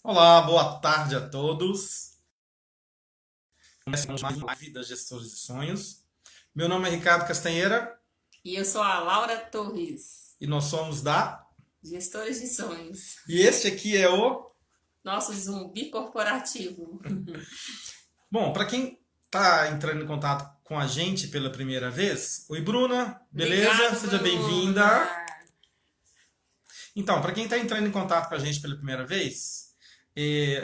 Olá, boa tarde a todos. Começamos mais uma live das Gestores de Sonhos. Meu nome é Ricardo Castanheira E eu sou a Laura Torres, e nós somos da... gestora de sonhos. E este aqui é o... Nosso zumbi corporativo. Bom, para quem está entrando em contato com a gente pela primeira vez, oi Bruna, beleza? Obrigada, Seja bem-vinda. Bruna. Então, para quem está entrando em contato com a gente pela primeira vez,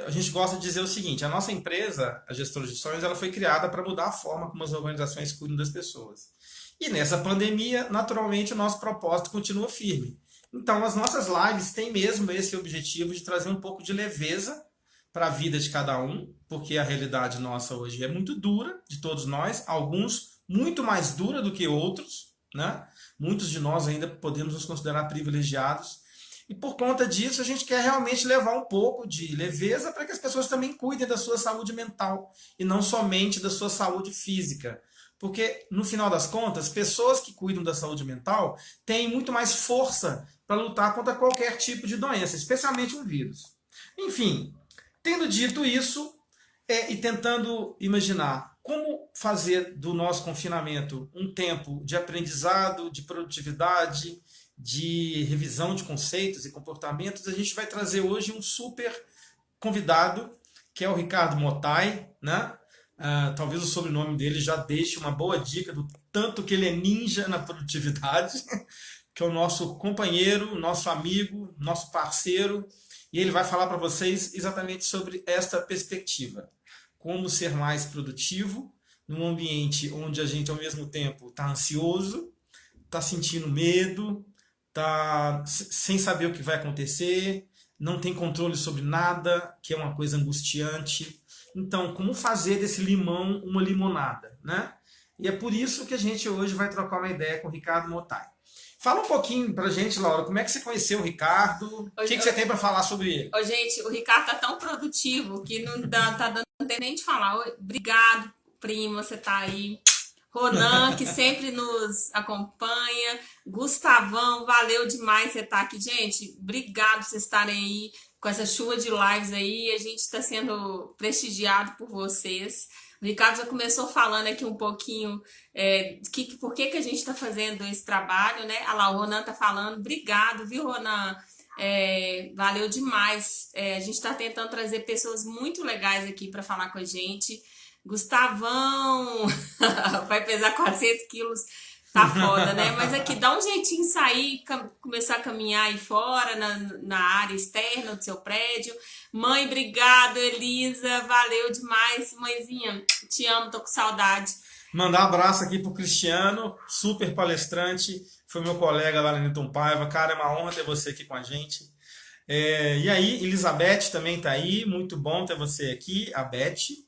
a gente gosta de dizer o seguinte: a nossa empresa, a Gestores de Sonhos, ela foi criada para mudar a forma como as organizações cuidam das pessoas. E nessa pandemia, naturalmente, o nosso propósito continua firme. Então, as nossas lives têm mesmo esse objetivo de trazer um pouco de leveza para a vida de cada um, porque a realidade nossa hoje é muito dura, de todos nós, alguns muito mais dura do que outros, né? Muitos de nós ainda podemos nos considerar privilegiados. E por conta disso, a gente quer realmente levar um pouco de leveza para que as pessoas também cuidem da sua saúde mental e não somente da sua saúde física. Porque, no final das contas, pessoas que cuidam da saúde mental têm muito mais força para lutar contra qualquer tipo de doença, especialmente um vírus. Enfim, tendo dito isso, e tentando imaginar como fazer do nosso confinamento um tempo de aprendizado, de produtividade, de revisão de conceitos e comportamentos, a gente vai trazer hoje um super convidado, que é o Ricardo Motai, né? Talvez o sobrenome dele já deixe uma boa dica do tanto que ele é ninja na produtividade, que é o nosso companheiro, nosso amigo, nosso parceiro, e ele vai falar para vocês exatamente sobre esta perspectiva. Como ser mais produtivo num ambiente onde a gente, ao mesmo tempo, está ansioso, está sentindo medo, está sem saber o que vai acontecer, não tem controle sobre nada, que é uma coisa angustiante. Então, como fazer desse limão uma limonada, né? E é por isso que a gente hoje vai trocar uma ideia com o Ricardo Motai. Fala um pouquinho pra gente, Laura, como é que você conheceu o Ricardo? O que você tem para falar sobre ele? Ô, gente, o Ricardo tá tão produtivo que não tá dando tempo nem de falar. Obrigado, prima, você tá aí. Ronan, que sempre nos acompanha. Gustavão, valeu demais você estar aqui. Gente, obrigado por vocês estarem aí com essa chuva de lives aí. A gente está sendo prestigiado por vocês. O Ricardo já começou falando aqui um pouquinho por que a gente está fazendo esse trabalho, né? Ah lá, o Ronan tá falando. Obrigado, viu, Ronan? Valeu demais. A gente está tentando trazer pessoas muito legais aqui para falar com a gente. Gustavão vai pesar 400 quilos, tá foda, né? Mas aqui, dá um jeitinho de sair, começar a caminhar aí fora, na área externa do seu prédio. Mãe, obrigado, Elisa, valeu demais. Mãezinha, te amo, tô com saudade. Mandar um abraço aqui pro Cristiano, super palestrante, foi meu colega lá na Newton Paiva. Cara, é uma honra ter você aqui com a gente. E aí, Elizabeth também tá aí, muito bom ter você aqui, a Beth.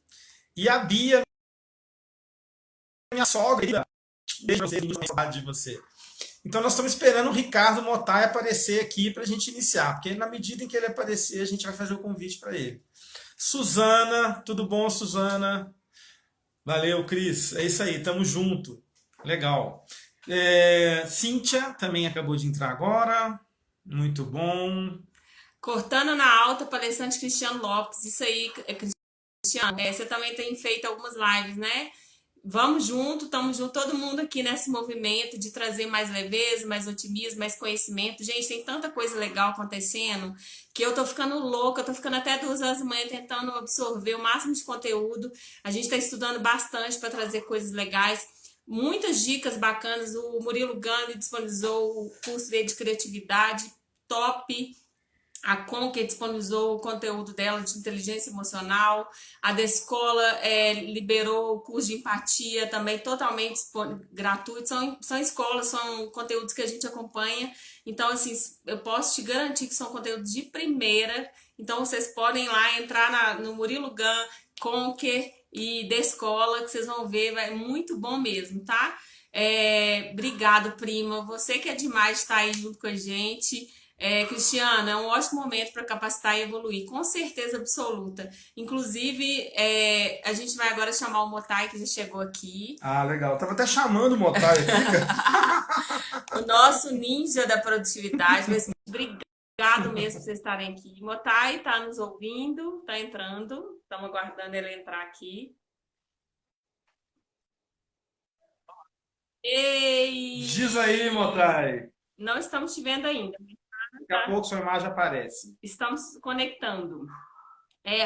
E a Bia, minha sogra, beijo pra você, muita saudade de você. Então nós estamos esperando o Ricardo Motai aparecer aqui para a gente iniciar, porque na medida em que ele aparecer, a gente vai fazer o convite para ele. Suzana, tudo bom, Suzana? Valeu, Cris. É isso aí, tamo junto. Legal. Cíntia também acabou de entrar agora. Muito bom. Cortando na alta, palestrante Cristiano Lopes. Isso aí, Cristiano. Você também tem feito algumas lives, né? Vamos junto, estamos junto, todo mundo aqui nesse movimento de trazer mais leveza, mais otimismo, mais conhecimento. Gente, tem tanta coisa legal acontecendo que eu tô ficando louca, eu tô ficando até 2 horas da manhã tentando absorver o máximo de conteúdo. A gente tá estudando bastante para trazer coisas legais, muitas dicas bacanas. O Murilo Gandhi disponibilizou o curso dele de criatividade, top. A Conquer disponibilizou o conteúdo dela de inteligência emocional. A Descola liberou o curso de empatia, também totalmente gratuito. São escolas, são conteúdos que a gente acompanha. Então, assim, eu posso te garantir que são conteúdos de primeira. Então, vocês podem ir lá, entrar no Murilo Gun, Conquer e Descola, que vocês vão ver, é muito bom mesmo, tá? Obrigado, prima. Você que é demais estar aí junto com a gente. Cristiana, é um ótimo momento para capacitar e evoluir, com certeza absoluta. Inclusive, a gente vai agora chamar o Motai, que já chegou aqui. Ah, legal. Tava até chamando o Motai aqui, cara. O nosso ninja da produtividade. Mas, obrigada. Obrigado mesmo por vocês estarem aqui. Motai está nos ouvindo, está entrando. Estamos aguardando ele entrar aqui. Diz aí, Ei! Motai. Não estamos te vendo ainda. Daqui a pouco sua imagem aparece. Estamos conectando.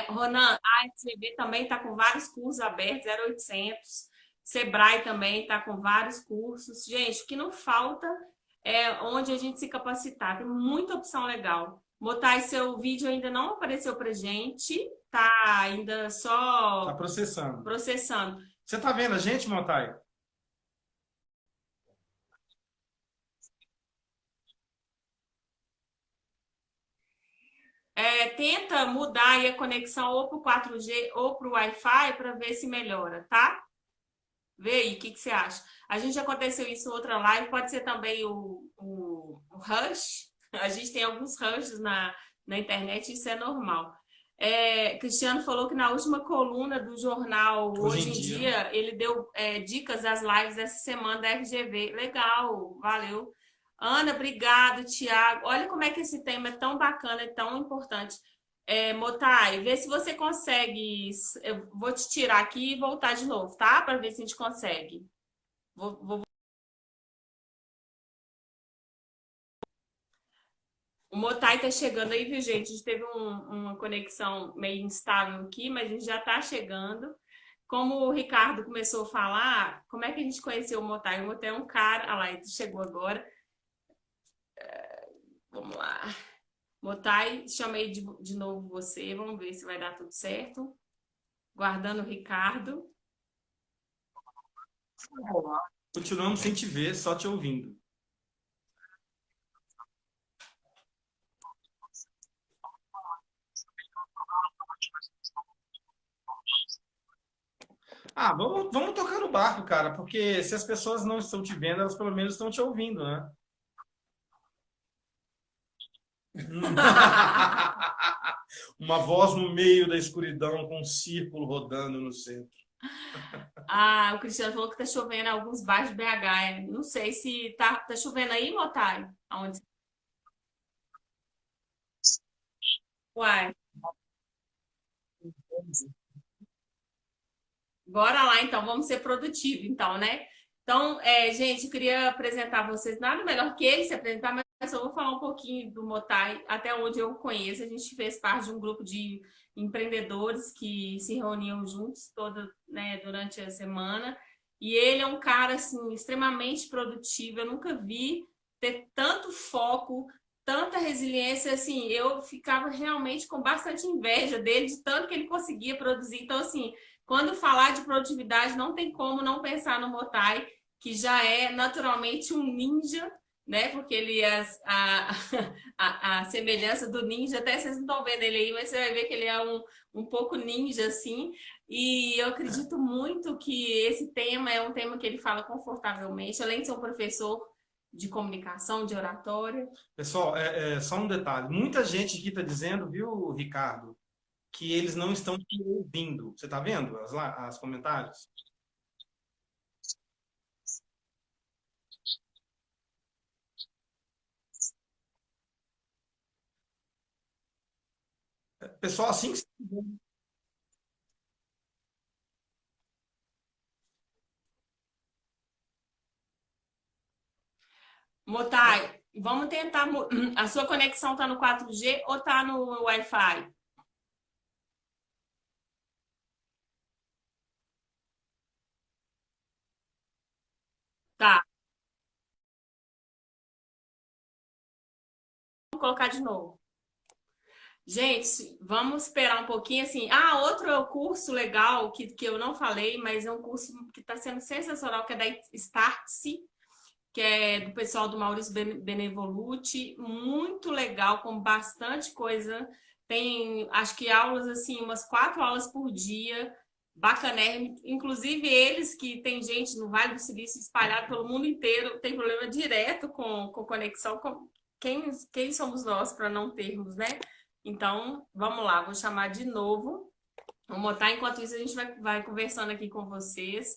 Ronan, a FGV também está com vários cursos abertos, 0800. Sebrae também está com vários cursos. Gente, o que não falta é onde a gente se capacitar. Tem muita opção legal. Motai, seu vídeo ainda não apareceu pra gente, tá ainda só Tá processando. processando. Você tá vendo a gente, Motai? Tenta mudar aí a conexão ou pro 4G ou pro Wi-Fi para ver se melhora, tá? Vê aí, o que você acha? A gente aconteceu isso em outra live, pode ser também o rush. A gente tem alguns rushes na internet, isso é normal. Cristiano falou que na última coluna do jornal Hoje em Dia, ele deu dicas das lives dessa semana da FGV. Legal, valeu. Ana, obrigado, Tiago. Olha como é que esse tema é tão bacana, é tão importante. Motai, vê se você consegue. Eu vou te tirar aqui e voltar de novo, tá? Para ver se a gente consegue. Vou. O Motai tá chegando aí, viu, gente? A gente teve uma conexão meio instável aqui, mas a gente já tá chegando. Como o Ricardo começou a falar, como é que a gente conheceu o Motai? O Motai é um cara. Ah lá, ele chegou agora. Vamos lá. Motai, chamei de novo você. Vamos ver se vai dar tudo certo. Guardando o Ricardo. Continuamos sem te ver, só te ouvindo. Ah, vamos tocar no barco, cara, porque se as pessoas não estão te vendo, elas pelo menos estão te ouvindo, né? Uma voz no meio da escuridão com um círculo rodando no centro. Ah, o Cristiano falou que tá chovendo em alguns bairros de BH. Não sei se tá chovendo aí, Motai? Aonde? Uai, bora lá então, vamos ser produtivos então, né? Então, gente, eu queria apresentar vocês, nada melhor que ele se apresentar, mas eu vou falar um pouquinho do Motai, até onde eu conheço. A gente fez parte de um grupo de empreendedores que se reuniam juntos né, durante a semana. E ele é um cara assim, extremamente produtivo. Eu nunca vi ter tanto foco, tanta resiliência. Assim, eu ficava realmente com bastante inveja dele, de tanto que ele conseguia produzir. Então, assim, quando falar de produtividade, não tem como não pensar no Motai, que já é naturalmente um ninja, né? Porque ele é a semelhança do ninja, até vocês não estão vendo ele aí, mas você vai ver que ele é um pouco ninja, assim. E eu acredito muito que esse tema é um tema que ele fala confortavelmente, além de ser um professor de comunicação, de oratória. Pessoal, só um detalhe. Muita gente aqui está dizendo, viu, Ricardo, que eles não estão te ouvindo. Você está vendo as comentários? Pessoal, assim que Motai, vamos tentar. A sua conexão está no 4G ou está no Wi-Fi? Tá, vou colocar de novo. Gente, vamos esperar um pouquinho assim. Ah, outro curso legal que eu não falei, mas é um curso que está sendo sensacional, que é da Startse, que é do pessoal do Maurício Benevoluti. Muito legal, com bastante coisa. Tem, acho que aulas assim, umas 4 aulas por dia. Bacanérrimo. Inclusive eles que tem gente no Vale do Silício espalhado pelo mundo inteiro, tem problema direto com conexão. Quem somos nós para não termos, né? Então, vamos lá, vou chamar de novo. Vamos botar, enquanto isso a gente vai conversando aqui com vocês.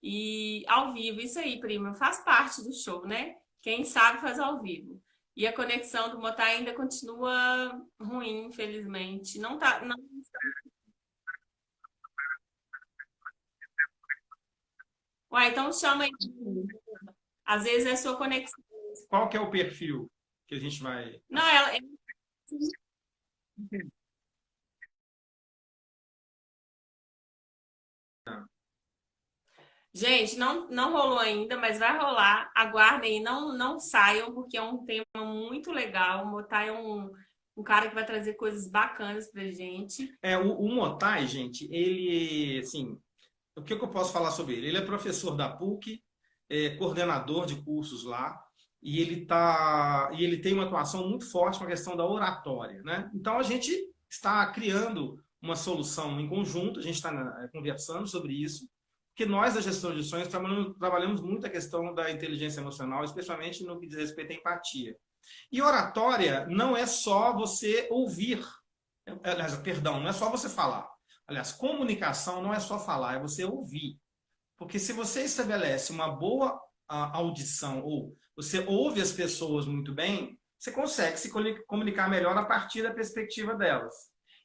E ao vivo, isso aí, prima, faz parte do show, né? Quem sabe faz ao vivo. E a conexão do Motai ainda continua ruim, infelizmente. Não tá, não. Uai, então chama aí. Às vezes é sua conexão. Qual que é o perfil que a gente vai... Não, ela. Gente, não rolou ainda, mas vai rolar. Aguardem e não saiam, porque é um tema muito legal. O Motai é um cara que vai trazer coisas bacanas pra gente. O Motai, gente, ele, assim, o que eu posso falar sobre ele? Ele é professor da PUC, coordenador de cursos lá, e ele tem uma atuação muito forte na questão da oratória, né? Então a gente está criando uma solução em conjunto, a gente está conversando sobre isso, porque nós da gestão de sonhos trabalhamos muito a questão da inteligência emocional, especialmente no que diz respeito à empatia. E oratória não é só você ouvir, aliás, perdão, não é só você falar. Aliás, comunicação não é só falar, é você ouvir. Porque se você estabelece uma boa audição, ou você ouve as pessoas muito bem, você consegue se comunicar melhor a partir da perspectiva delas.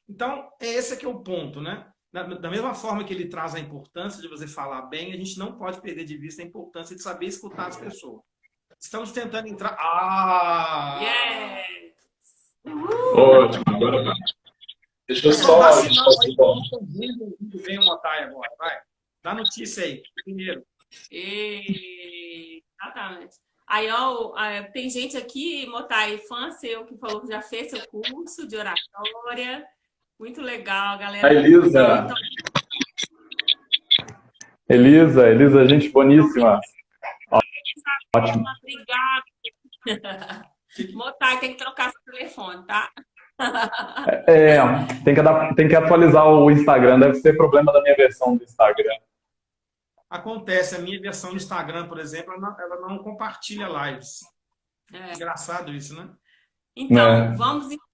Então, esse aqui é o ponto, né? Da mesma forma que ele traz a importância de você falar bem, a gente não pode perder de vista a importância de saber escutar as pessoas. Estamos tentando entrar... Yeah! Ótimo, agora vai. Deixa eu só. Muito bem o Motai agora, vai. Dá notícia aí, primeiro. Exatamente. Aí, ó, tem gente aqui, Motai, fã seu, que falou que já fez seu curso de oratória. Muito legal, galera. A Elisa. Elisa, gente boníssima. Ótimo. Obrigada. Motai, tem que trocar seu telefone, tá? Tem que atualizar o Instagram, deve ser problema da minha versão do Instagram. Acontece, a minha versão do Instagram, por exemplo, ela não compartilha lives. Engraçado isso, né? Então, vamos em que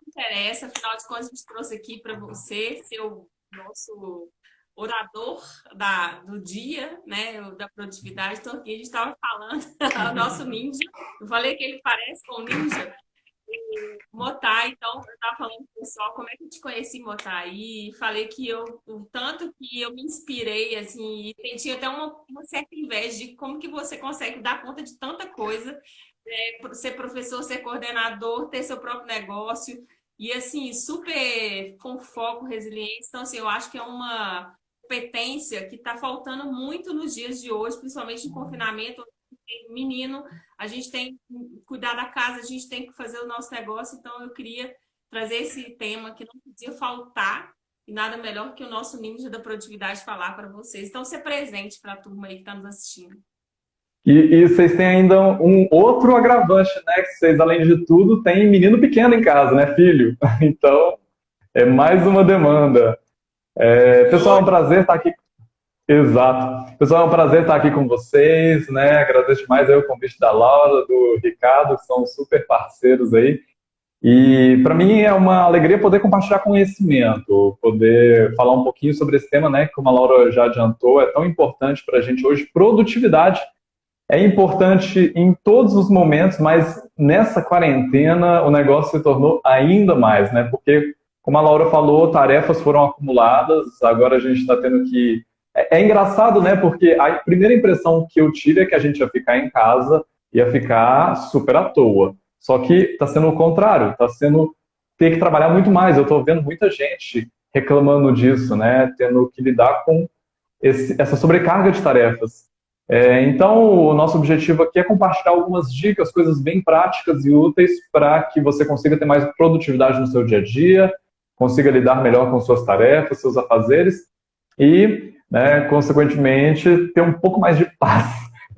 interessa, afinal de contas, a gente trouxe aqui para você, ser o nosso orador do dia, né, da produtividade. Então, aqui a gente estava falando, o nosso ninja. Eu falei que ele parece com o ninja. Motai, então, eu estava falando com o pessoal como é que eu te conheci, Motai, e falei que o tanto que eu me inspirei, assim, e tinha até uma certa inveja de como que você consegue dar conta de tanta coisa, ser professor, ser coordenador, ter seu próprio negócio, e assim, super com foco, resiliência. Então, assim, eu acho que é uma competência que está faltando muito nos dias de hoje, principalmente em confinamento. Menino, a gente tem que cuidar da casa, a gente tem que fazer o nosso negócio, então eu queria trazer esse tema que não podia faltar, e nada melhor que o nosso ninja da produtividade falar para vocês. Então, ser presente para a turma aí que está nos assistindo. E vocês têm ainda um outro agravante, né? Que vocês, além de tudo, têm menino pequeno em casa, né? Filho. Então, é mais uma demanda. Pessoal, é um prazer estar aqui. Exato. Pessoal, é um prazer estar aqui com vocês, né? Agradeço demais aí o convite da Laura, do Ricardo, que são super parceiros aí. E para mim é uma alegria poder compartilhar conhecimento, poder falar um pouquinho sobre esse tema, né? Como a Laura já adiantou, é tão importante para a gente hoje. Produtividade é importante em todos os momentos, mas nessa quarentena o negócio se tornou ainda mais, né? Porque, como a Laura falou, tarefas foram acumuladas, agora a gente está tendo que... É engraçado, né? Porque a primeira impressão que eu tive é que a gente ia ficar em casa, ia ficar super à toa. Só que está sendo o contrário, está sendo ter que trabalhar muito mais. Eu estou vendo muita gente reclamando disso, né? Tendo que lidar com essa sobrecarga de tarefas. Então, o nosso objetivo aqui é compartilhar algumas dicas, coisas bem práticas e úteis para que você consiga ter mais produtividade no seu dia a dia, consiga lidar melhor com suas tarefas, seus afazeres e, né, consequentemente, ter um pouco mais de paz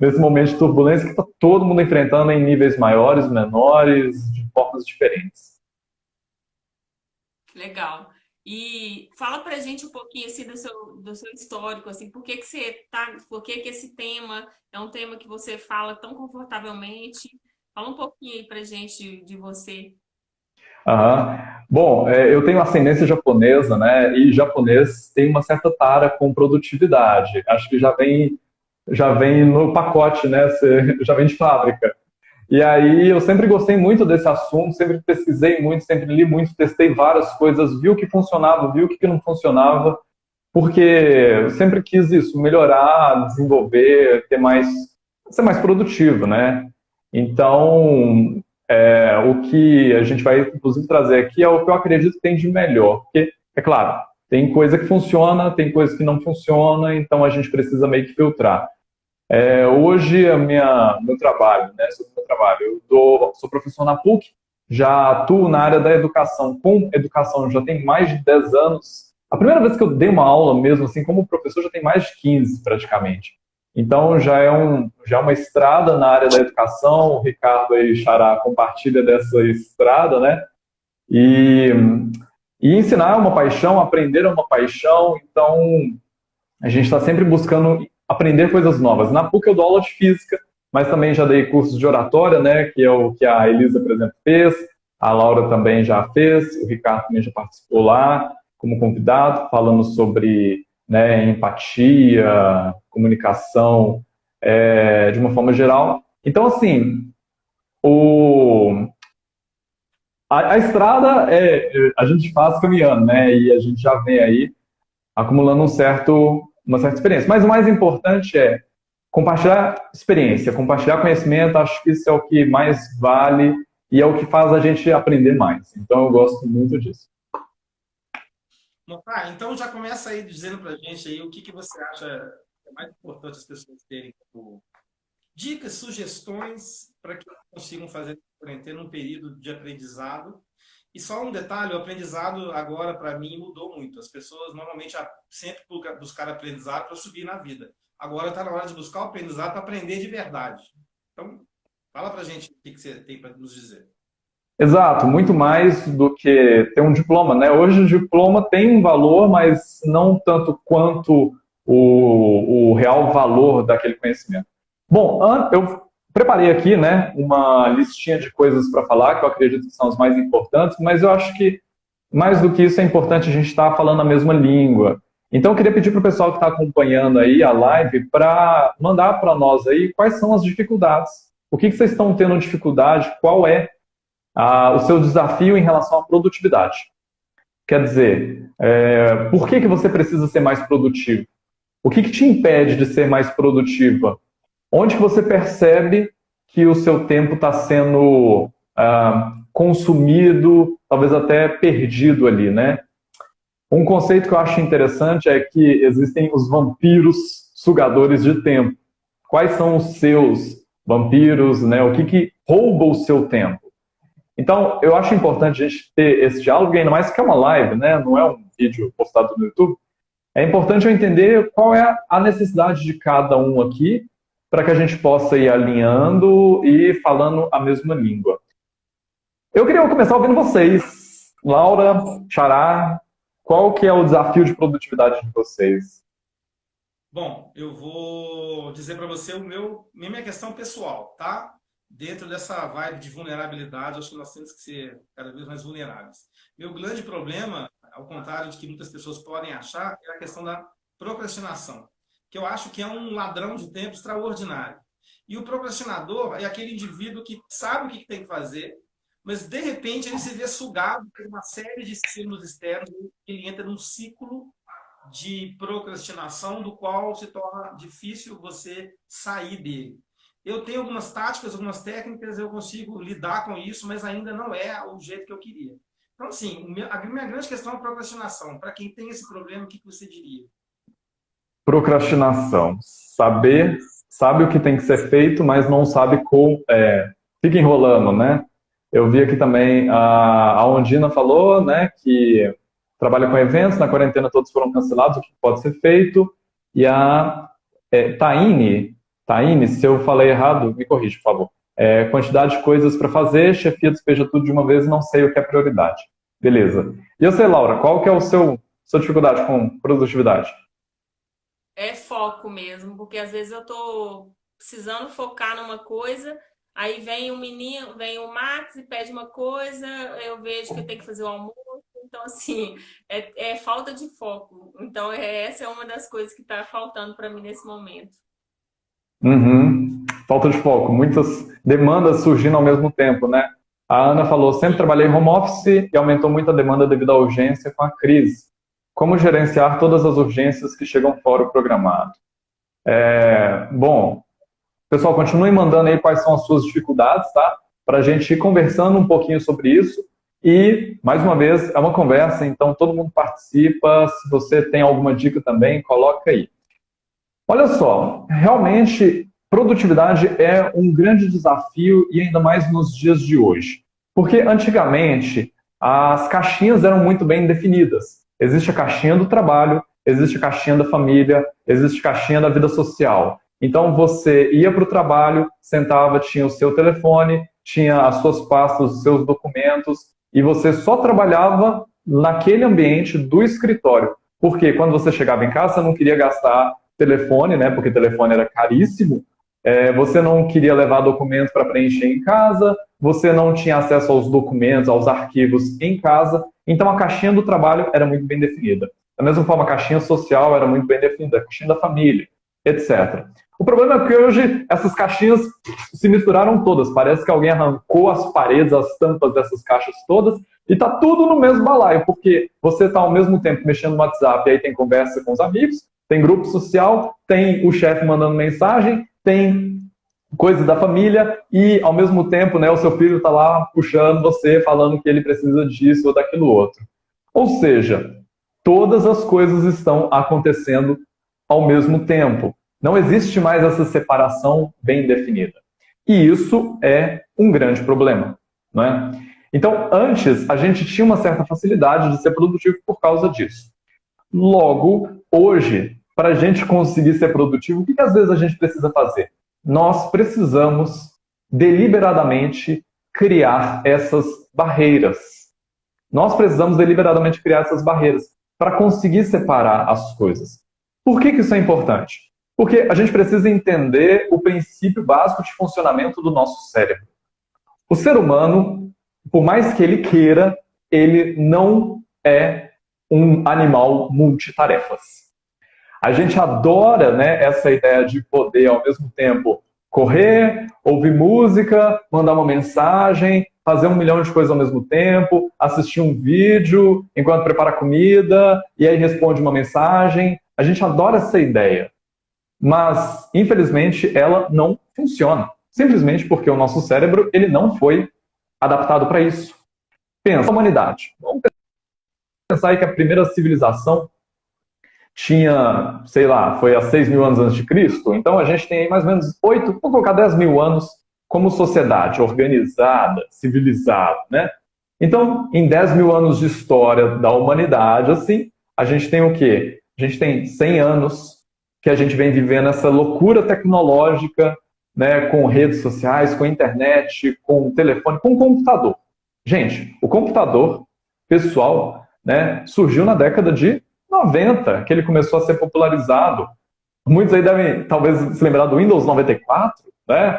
nesse momento de turbulência que está todo mundo enfrentando em níveis maiores, menores, de formas diferentes. Legal. E fala pra gente um pouquinho assim do seu histórico, assim, por que que esse tema é um tema que você fala tão confortavelmente? Fala um pouquinho aí pra gente de você. Bom, eu tenho ascendência japonesa, né? E japonês tem uma certa tara com produtividade. Acho que já vem no pacote, né? Já vem de fábrica. E aí eu sempre gostei muito desse assunto, sempre pesquisei muito, sempre li muito, testei várias coisas, vi o que funcionava, vi o que não funcionava, porque eu sempre quis isso, melhorar, desenvolver, ser mais produtivo, né? Então, o que a gente vai, inclusive, trazer aqui é o que eu acredito que tem de melhor. Porque, é claro, tem coisa que funciona, tem coisa que não funciona, então a gente precisa meio que filtrar. Hoje, meu trabalho, né, sobre o meu trabalho, sou professor na PUC, já atuo na área da educação. Com educação já tem mais de 10 anos. A primeira vez que eu dei uma aula mesmo, assim, como professor, já tem mais de 15 praticamente. Então, já é uma estrada na área da educação. O Ricardo aí, Xará, compartilha dessa estrada, né? E, e ensinar é uma paixão, aprender é uma paixão. Então, a gente está sempre buscando aprender coisas novas. Na PUC eu dou aula de física, mas também já dei cursos de oratória, né, que é o que a Elisa, por exemplo, fez, a Laura também já fez, o Ricardo também já participou lá como convidado, falando sobre, né, empatia, comunicação, de uma forma geral. Então, assim, o, a estrada a gente faz caminhando, né, e a gente já vem aí acumulando uma certa experiência. Mas o mais importante é compartilhar experiência, compartilhar conhecimento. Acho que isso é o que mais vale e é o que faz a gente aprender mais. Então eu gosto muito disso. Tá, então já começa aí dizendo pra gente aí o que você acha que é mais importante as pessoas terem como dicas, sugestões para que consigam fazer quarentena num período de aprendizado. E só um detalhe, o aprendizado agora, para mim, mudou muito. As pessoas normalmente sempre buscaram aprendizado para subir na vida. Agora está na hora de buscar o aprendizado para aprender de verdade. Então, fala para a gente o que você tem para nos dizer. Exato, muito mais do que ter um diploma, né? Hoje o diploma tem um valor, mas não tanto quanto o real valor daquele conhecimento. Bom, eu preparei aqui, né, uma listinha de coisas para falar, que eu acredito que são as mais importantes, mas eu acho que mais do que isso é importante a gente estar falando a mesma língua. Então eu queria pedir para o pessoal que está acompanhando aí a live para mandar para nós aí quais são as dificuldades. O que vocês estão tendo dificuldade? Qual é o seu desafio em relação à produtividade? Quer dizer, por que você precisa ser mais produtivo? O que te impede de ser mais produtiva? Onde que você percebe que o seu tempo está sendo consumido, talvez até perdido ali, né? Um conceito que eu acho interessante é que existem os vampiros sugadores de tempo. Quais são os seus vampiros, né? O que rouba o seu tempo? Então, eu acho importante a gente ter esse diálogo, ainda mais que é uma live, né? Não é um vídeo postado no YouTube. É importante eu entender qual é a necessidade de cada um aqui, para que a gente possa ir alinhando e falando a mesma língua. Eu queria começar ouvindo vocês. Laura, Xará, qual que é o desafio de produtividade de vocês? Bom, eu vou dizer para você minha questão pessoal, tá? Dentro dessa vibe de vulnerabilidade, acho que nós temos que ser cada vez mais vulneráveis. Meu grande problema, ao contrário de que muitas pessoas podem achar, é a questão da procrastinação, que eu acho que é um ladrão de tempo extraordinário. E o procrastinador é aquele indivíduo que sabe o que tem que fazer, mas de repente ele se vê sugado por uma série de estímulos externos, ele entra num ciclo de procrastinação do qual se torna difícil você sair dele. Eu tenho algumas táticas, algumas técnicas, eu consigo lidar com isso, mas ainda não é o jeito que eu queria. Então, assim, a minha grande questão é a procrastinação. Para quem tem esse problema, o que você diria? Procrastinação. Sabe o que tem que ser feito, mas não sabe como. Fica enrolando, né? Eu vi aqui também, a Ondina falou, né, que trabalha com eventos, na quarentena todos foram cancelados, o que pode ser feito. E a Taine, se eu falei errado, me corrige, por favor. Quantidade de coisas para fazer, chefia despeja tudo de uma vez, não sei o que é prioridade. Beleza. E você, Laura, qual que é sua dificuldade com produtividade? É foco mesmo, porque às vezes eu tô precisando focar numa coisa, aí vem o menino, vem o Max e pede uma coisa, eu vejo que eu tenho que fazer o almoço, então assim, é falta de foco. Então essa é uma das coisas que está faltando para mim nesse momento. Uhum. falta de foco, muitas demandas surgindo ao mesmo tempo, né? A Ana falou, sempre trabalhei home office e aumentou muito a demanda devido à urgência com a crise. Como gerenciar todas as urgências que chegam fora o programado? Bom, pessoal, continuem mandando aí quais são as suas dificuldades, tá? Para a gente ir conversando um pouquinho sobre isso. E, mais uma vez, é uma conversa, então todo mundo participa. Se você tem alguma dica também, coloca aí. Olha só, realmente, produtividade é um grande desafio e ainda mais nos dias de hoje. Porque antigamente, as caixinhas eram muito bem definidas. Existe a caixinha do trabalho, existe a caixinha da família, existe a caixinha da vida social. Então você ia para o trabalho, sentava, tinha o seu telefone, tinha as suas pastas, os seus documentos, e você só trabalhava naquele ambiente do escritório. Porque quando você chegava em casa, você não queria gastar telefone, né? Porque telefone era caríssimo. Você não queria levar documentos para preencher em casa, você não tinha acesso aos documentos, aos arquivos em casa. Então a caixinha do trabalho era muito bem definida. Da mesma forma, a caixinha social era muito bem definida, a caixinha da família, etc. O problema é que hoje essas caixinhas se misturaram todas. Parece que alguém arrancou as paredes, as tampas dessas caixas todas e está tudo no mesmo balaio, porque você está ao mesmo tempo mexendo no WhatsApp e aí tem conversa com os amigos, tem grupo social, tem o chefe mandando mensagem, tem coisa da família e ao mesmo tempo, né, o seu filho está lá puxando você, falando que ele precisa disso ou daquilo outro. Ou seja, todas as coisas estão acontecendo ao mesmo tempo. Não existe mais essa separação bem definida. E isso é um grande problema, não é? Então, antes, a gente tinha uma certa facilidade de ser produtivo por causa disso. Logo, hoje, para a gente conseguir ser produtivo, o que às vezes a gente precisa fazer? Nós precisamos deliberadamente criar essas barreiras. Nós precisamos deliberadamente criar essas barreiras para conseguir separar as coisas. Por que isso é importante? Porque a gente precisa entender o princípio básico de funcionamento do nosso cérebro. O ser humano, por mais que ele queira, ele não é um animal multitarefas. A gente adora, né, essa ideia de poder, ao mesmo tempo, correr, ouvir música, mandar uma mensagem, fazer 1 milhão de coisas ao mesmo tempo, assistir um vídeo enquanto prepara comida, e aí responde uma mensagem. A gente adora essa ideia. Mas, infelizmente, ela não funciona. Simplesmente porque o nosso cérebro ele não foi adaptado para isso. Pensa, a humanidade. Vamos pensar aí que a primeira civilização tinha, sei lá, foi há 6 mil anos antes de Cristo. Então a gente tem aí mais ou menos 8, vamos colocar 10 mil anos como sociedade organizada, civilizada, né? Então, em 10 mil anos de história da humanidade, assim, a gente tem o quê? A gente tem 100 anos que a gente vem vivendo essa loucura tecnológica, né, com redes sociais, com internet, com telefone, com computador. Gente, o computador pessoal, né, surgiu na década de 90, que ele começou a ser popularizado. Muitos aí devem, talvez, se lembrar do Windows 94, né?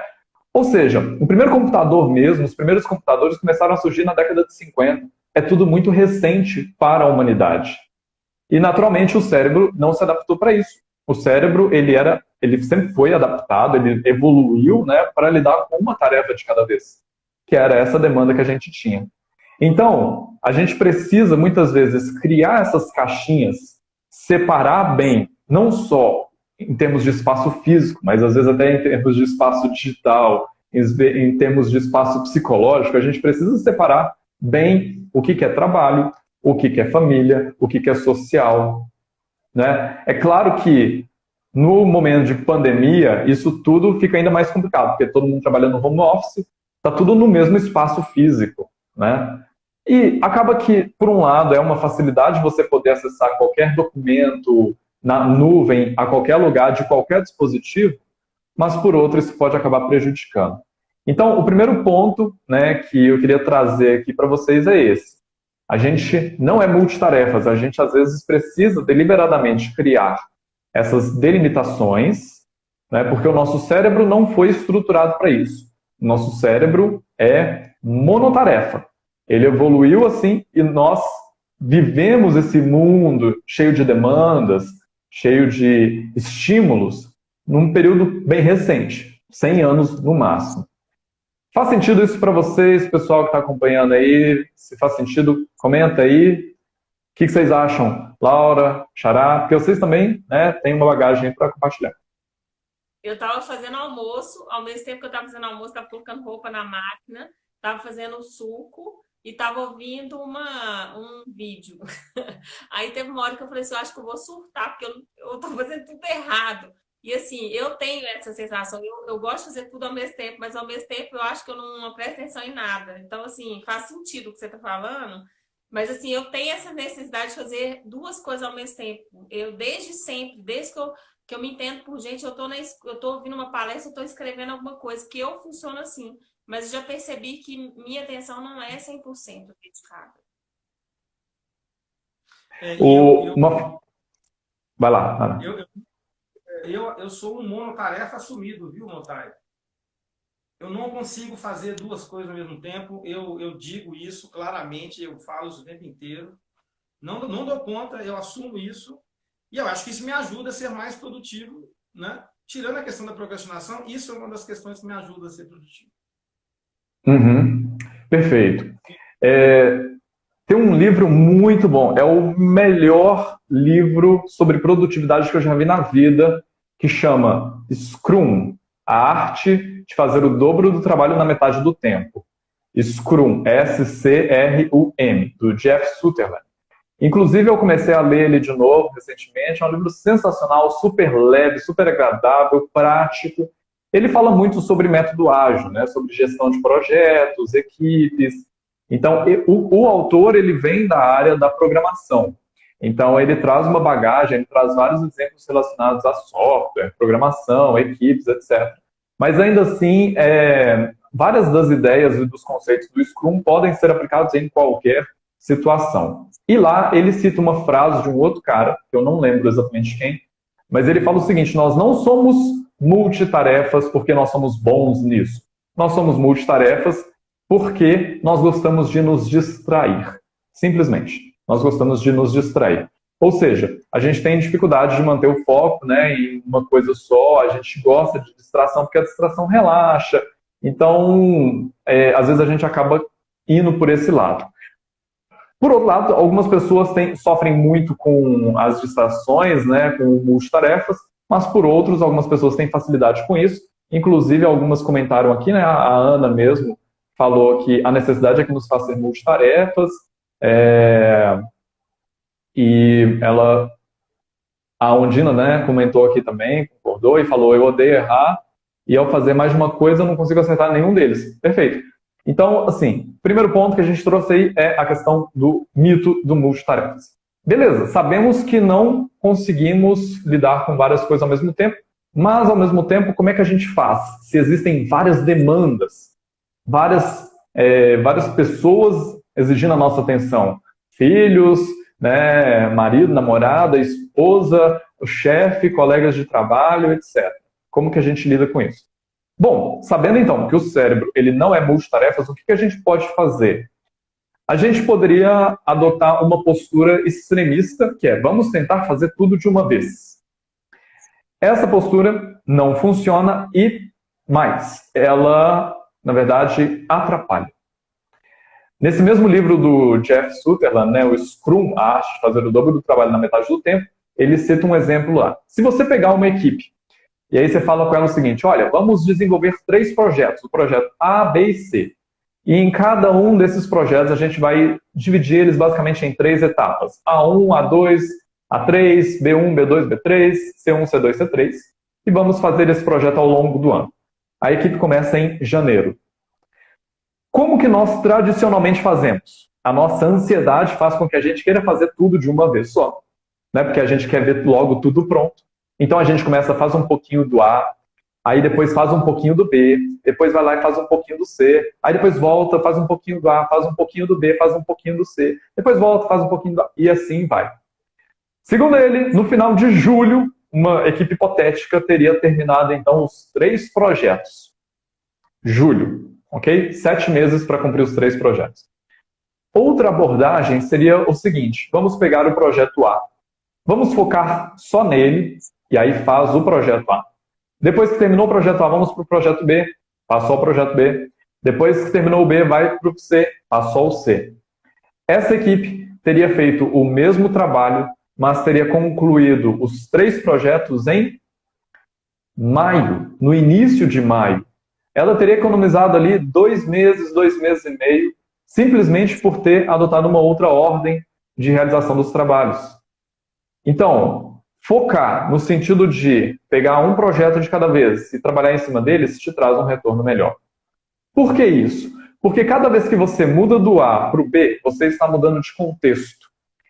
Ou seja, o primeiro computador mesmo, os primeiros computadores começaram a surgir na década de 50. É tudo muito recente para a humanidade. E, naturalmente, o cérebro não se adaptou para isso. O cérebro, ele sempre foi adaptado, ele evoluiu, né, para lidar com uma tarefa de cada vez, que era essa demanda que a gente tinha. Então, a gente precisa, muitas vezes, criar essas caixinhas, separar bem, não só em termos de espaço físico, mas às vezes até em termos de espaço digital, em termos de espaço psicológico, a gente precisa separar bem o que é trabalho, o que é família, o que é social, né? É claro que no momento de pandemia, isso tudo fica ainda mais complicado, porque todo mundo trabalhando no home office, está tudo no mesmo espaço físico, né? E acaba que, por um lado, é uma facilidade você poder acessar qualquer documento na nuvem, a qualquer lugar, de qualquer dispositivo, mas, por outro, isso pode acabar prejudicando. Então, o primeiro ponto, né, que eu queria trazer aqui para vocês é esse. A gente não é multitarefas, a gente, às vezes, precisa deliberadamente criar essas delimitações, né, porque o nosso cérebro não foi estruturado para isso. O nosso cérebro é monotarefa. Ele evoluiu assim e nós vivemos esse mundo cheio de demandas, cheio de estímulos, num período bem recente. 100 anos no máximo. Faz sentido isso para vocês, pessoal que está acompanhando aí? Se faz sentido, comenta aí. O que vocês acham, Laura, Xará? Porque vocês também, né, têm uma bagagem para compartilhar. Eu estava fazendo almoço, ao mesmo tempo que eu estava fazendo almoço, estava colocando roupa na máquina, estava fazendo suco e estava ouvindo um vídeo. Aí teve uma hora que eu falei assim, eu acho que eu vou surtar, porque eu estou fazendo tudo errado. E assim, eu tenho essa sensação, eu gosto de fazer tudo ao mesmo tempo, mas ao mesmo tempo eu acho que eu não presto atenção em nada. Então, assim, faz sentido o que você está falando, mas assim, eu tenho essa necessidade de fazer duas coisas ao mesmo tempo. Eu, desde sempre, desde que eu me entendo por gente, eu tô ouvindo uma palestra, eu tô escrevendo alguma coisa, que eu funciono assim. Mas eu já percebi que minha atenção não é 100% dedicada. Vai lá, Ana. Eu sou um monotarefa assumido, viu, Montai? Eu não consigo fazer duas coisas ao mesmo tempo. Eu digo isso claramente, eu falo isso o tempo inteiro. Não dou conta, eu assumo isso. E eu acho que isso me ajuda a ser mais produtivo, né? Tirando a questão da procrastinação, isso é uma das questões que me ajuda a ser produtivo. Uhum. Perfeito. Tem um livro muito bom, é o melhor livro sobre produtividade que eu já vi na vida, que chama Scrum, a arte de fazer o dobro do trabalho na metade do tempo. Scrum, S-C-R-U-M, do Jeff Sutherland. Inclusive, eu comecei a ler ele de novo recentemente. É um livro sensacional, super leve, super agradável, prático. Ele fala muito sobre método ágil, né? Sobre gestão de projetos, equipes. Então, o autor ele vem da área da programação. Então, ele traz uma bagagem, ele traz vários exemplos relacionados a software, programação, equipes, etc. Mas, ainda assim, várias das ideias e dos conceitos do Scrum podem ser aplicados em qualquer situação. E lá ele cita uma frase de um outro cara, que eu não lembro exatamente quem, mas ele fala o seguinte: nós não somos multitarefas porque nós somos bons nisso. Nós somos multitarefas porque nós gostamos de nos distrair. Simplesmente. Nós gostamos de nos distrair. Ou seja, a gente tem dificuldade de manter o foco, né, em uma coisa só, a gente gosta de distração porque a distração relaxa. Então, às vezes a gente acaba indo por esse lado. Por outro lado, algumas pessoas sofrem muito com as distrações, né, com multitarefas, mas por outros, algumas pessoas têm facilidade com isso. Inclusive, algumas comentaram aqui, né, a Ana mesmo falou que a necessidade é que nos faça ser multitarefas, e a Ondina, né, comentou aqui também, concordou e falou: eu odeio errar, e ao fazer mais de uma coisa eu não consigo acertar nenhum deles. Perfeito. Então, assim, primeiro ponto que a gente trouxe aí é a questão do mito do multitarefas. Beleza, sabemos que não conseguimos lidar com várias coisas ao mesmo tempo, mas ao mesmo tempo, como é que a gente faz? Se existem várias demandas, várias pessoas exigindo a nossa atenção, filhos, né, marido, namorada, esposa, o chefe, colegas de trabalho, etc. Como que a gente lida com isso? Bom, sabendo então que o cérebro ele não é multitarefas, o que a gente pode fazer? A gente poderia adotar uma postura extremista, que é: vamos tentar fazer tudo de uma vez. Essa postura não funciona e, mais, ela, na verdade, atrapalha. Nesse mesmo livro do Jeff Sutherland, né, o Scrum, a arte de fazer o dobro do trabalho na metade do tempo, ele cita um exemplo lá. Se você pegar uma equipe, e aí você fala com ela o seguinte: olha, vamos desenvolver 3 projetos, o projeto A, B e C. E em cada um desses projetos a gente vai dividir eles basicamente em 3 etapas: A1, A2, A3, B1, B2, B3, C1, C2, C3. E vamos fazer esse projeto ao longo do ano. A equipe começa em janeiro. Como que nós tradicionalmente fazemos? A nossa ansiedade faz com que a gente queira fazer tudo de uma vez só, né? Porque a gente quer ver logo tudo pronto. Então a gente começa a fazer um pouquinho do A, aí depois faz um pouquinho do B, depois vai lá e faz um pouquinho do C, aí depois volta, faz um pouquinho do A, faz um pouquinho do B, faz um pouquinho do C, depois volta, faz um pouquinho do A, e assim vai. Segundo ele, no final de julho, uma equipe hipotética teria terminado então os 3 projetos. Julho, ok? 7 meses para cumprir os 3 projetos. Outra abordagem seria o seguinte: vamos pegar o projeto A, vamos focar só nele, e aí faz o projeto A. Depois que terminou o projeto A, vamos para o projeto B, passou o projeto B. Depois que terminou o B, vai para o C, passou o C. Essa equipe teria feito o mesmo trabalho, mas teria concluído os 3 projetos em maio, no início de maio. Ela teria economizado ali 2 meses, 2 meses e meio, simplesmente por ter adotado uma outra ordem de realização dos trabalhos. Então, focar no sentido de pegar um projeto de cada vez e trabalhar em cima deles te traz um retorno melhor. Por que isso? Porque cada vez que você muda do A para o B, você está mudando de contexto.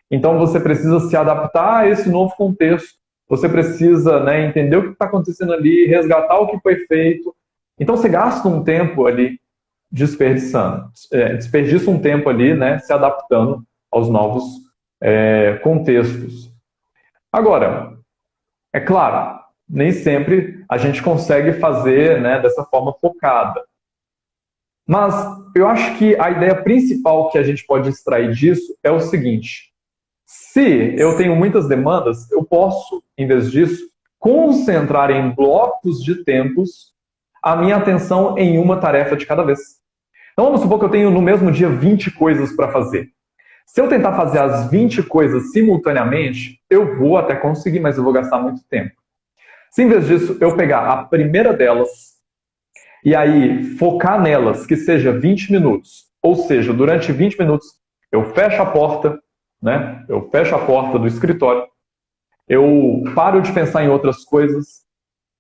Então você precisa se adaptar a esse novo contexto. Você precisa, né, entender o que está acontecendo ali, resgatar o que foi feito. Então você gasta um tempo ali desperdiçando. Desperdiça um tempo ali, né, se adaptando aos novos contextos. Agora, é claro, nem sempre a gente consegue fazer, né, dessa forma focada. Mas eu acho que a ideia principal que a gente pode extrair disso é o seguinte: se eu tenho muitas demandas, eu posso, em vez disso, concentrar em blocos de tempos a minha atenção em uma tarefa de cada vez. Então vamos supor que eu tenho no mesmo dia 20 coisas para fazer. Se eu tentar fazer as 20 coisas simultaneamente, eu vou até conseguir, mas eu vou gastar muito tempo. Se em vez disso eu pegar a primeira delas e aí focar nelas, que seja 20 minutos, ou seja, durante 20 minutos eu fecho a porta, né? Eu fecho a porta do escritório, eu paro de pensar em outras coisas,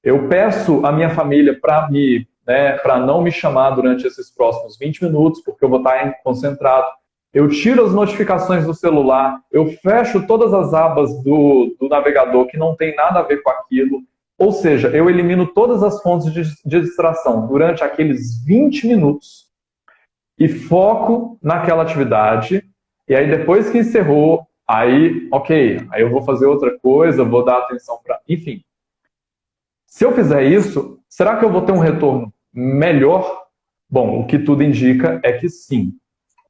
eu peço à minha família para não me chamar durante esses próximos 20 minutos, porque eu vou estar concentrado. Eu tiro as notificações do celular, eu fecho todas as abas do navegador que não tem nada a ver com aquilo. Ou seja, eu elimino todas as fontes de distração durante aqueles 20 minutos e foco naquela atividade. E aí depois que encerrou, aí eu vou fazer outra coisa, vou dar atenção para... Enfim, se eu fizer isso, será que eu vou ter um retorno melhor? Bom, o que tudo indica é que sim,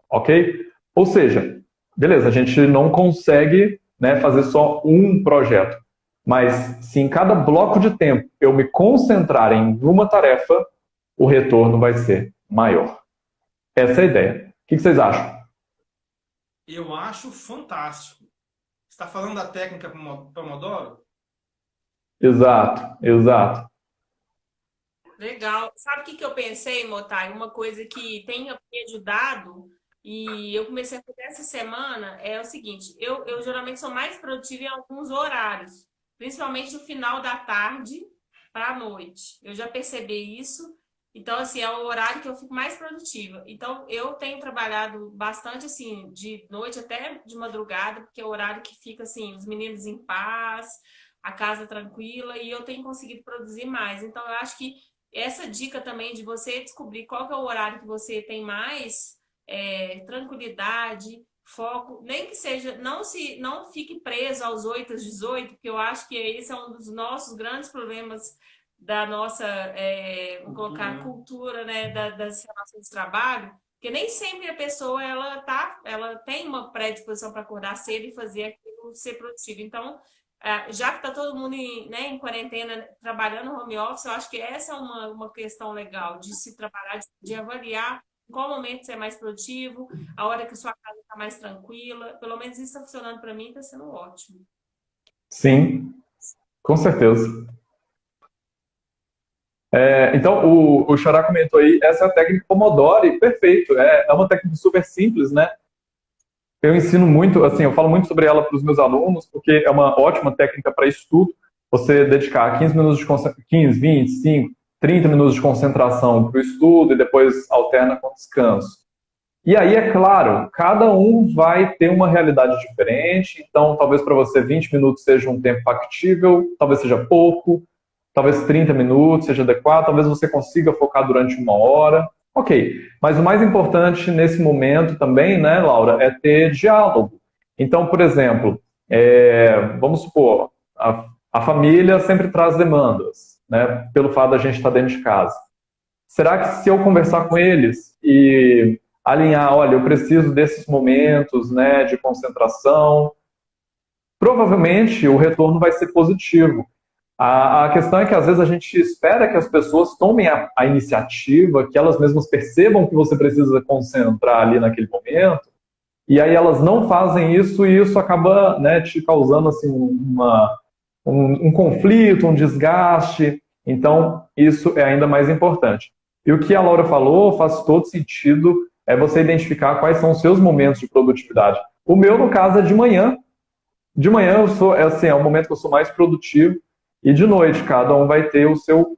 ok? Ou seja, beleza, a gente não consegue, né, fazer só um projeto. Mas se em cada bloco de tempo eu me concentrar em uma tarefa, o retorno vai ser maior. Essa é a ideia. O que vocês acham? Eu acho fantástico. Você está falando da técnica Pomodoro? Exato, exato. Legal. Sabe o que eu pensei, Motai? Uma coisa que tem me ajudado e eu comecei a fazer essa semana é o seguinte: eu geralmente sou mais produtiva em alguns horários, principalmente no final da tarde para a noite. Eu já percebi isso. Então, assim, é o horário que eu fico mais produtiva. Então, eu tenho trabalhado bastante, assim, de noite até de madrugada, porque é o horário que fica, assim, os meninos em paz, a casa tranquila, e eu tenho conseguido produzir mais. Então, eu acho que essa dica também de você descobrir qual que é o horário que você tem mais tranquilidade, foco, nem que seja, não fique preso aos 8 às 18, porque eu acho que esse é um dos nossos grandes problemas da nossa, vamos colocar, cultura, né, das relações de trabalho, porque nem sempre a pessoa ela tem uma predisposição para acordar cedo e fazer aquilo ser produtivo. Então, já que está todo mundo em quarentena trabalhando no home office, eu acho que essa é uma questão legal de se trabalhar, de avaliar em qual momento você é mais produtivo, a hora que a sua casa está mais tranquila. Pelo menos isso está funcionando para mim, está sendo ótimo. Sim, com certeza. Então, o Xará comentou aí, essa é a técnica Pomodoro, e perfeito, é uma técnica super simples, né? Eu ensino muito, assim, eu falo muito sobre ela para os meus alunos, porque é uma ótima técnica para estudo, você dedicar 15 minutos de 15, 25, 30 minutos de concentração para o estudo e depois alterna com descanso. E aí, é claro, cada um vai ter uma realidade diferente, então talvez para você 20 minutos seja um tempo factível, talvez seja pouco, talvez 30 minutos seja adequado, talvez você consiga focar durante 1 hora. Ok, mas o mais importante nesse momento também, né, Laura, é ter diálogo. Então, por exemplo, vamos supor, a família sempre traz demandas, né, pelo fato da gente estar dentro de casa. Será que se eu conversar com eles e alinhar, olha, eu preciso desses momentos, né, de concentração, provavelmente o retorno vai ser positivo. A questão é que às vezes a gente espera que as pessoas tomem a iniciativa, que elas mesmas percebam que você precisa concentrar ali naquele momento, e aí elas não fazem isso e isso acaba, né, te causando assim, um conflito, um desgaste. Então, isso é ainda mais importante. E o que a Laura falou faz todo sentido, é você identificar quais são os seus momentos de produtividade. O meu, no caso, é de manhã. De manhã eu sou, assim, é o momento que eu sou mais produtivo, e de noite cada um vai ter o seu